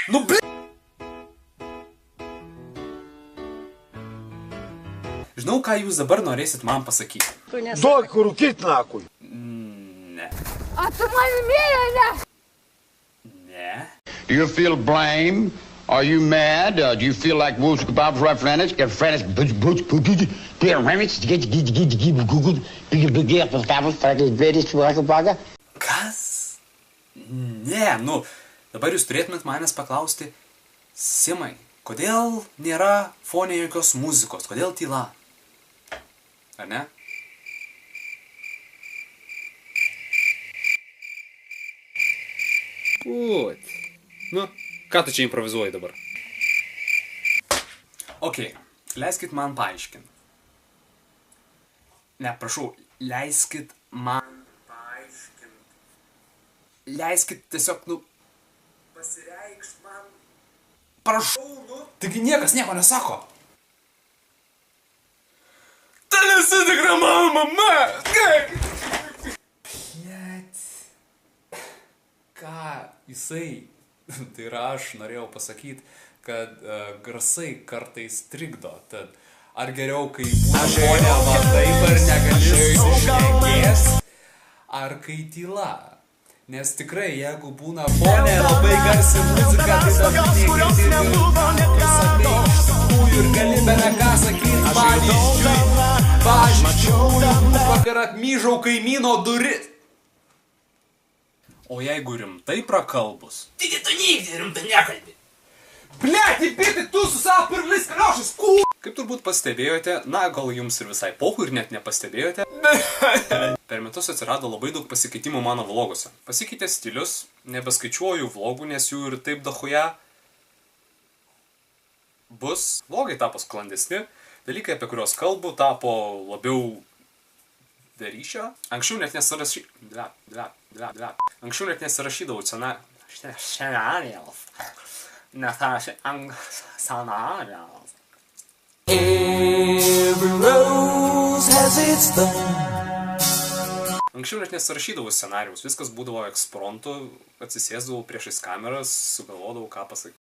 Nu, bl... Žinau, ką jūs dabar norėsit man pasakyti. Duok rūkyt nakui. Ne. A tu mane myli, ne? Ne. Do you feel blame? Are you mad? Do you feel like Wolf's Bob's right French? Get French, Kas? Ne, nu, dabar jūs turėtumėt manęs paklausti, Simai, kodėl nėra fone jokios muzikos, kodėl tyla? Ar ne? Būt. Nu, ką tu čia improvizuoji dabar? Ok, leiskit man paaiškinti. Ne, prašau, leiskit man paaiškinti. Leiskit tiesiog, nu, pasireikšt man. Prašau, nu. Taigi niekas nieko nesako. Tai nesi tikra mano mama. Plet. Ką jisai, tai yra aš norėjau pasakyti, kad garsai kartais trikdo. Tad ar geriau, kai būna žmonė va taip ar negali susišnekės, ar kai tyla? Nes tikrai, jeigu būna fone labai garsi muzika, tai tada negirdi kas apie iš tikrųjų ir gali bene ką sakyti. Pavyzdžiui, vakar atmyžau kaimyno duris. O jeigu rimtai prakalbus? Taigi tu nygdė rimtai nekalbi. Blet, įpėti tu su savo pirmais kaliošais, Kaip turbūt pastebėjote, na gal jums ir visai pohu ir net nepastebėjote, per metus atsirado labai daug pasikeitimų mano vloguose. Pasikeitė stilius, nebeskaičiuoju vlogų, nes jų ir taip dachuja. Vlogai tapo sklandesni, dalykai, apie kuriuos kalbu, tapo labiau daryšio. Anksčiau net nesirašydavau scenarijos. Anksčiau net nesirašydavau scenarijaus, viskas būdavo ekspromtu, atsisėsdavau priešais kameras, sugalvodavau, ką pasakyti.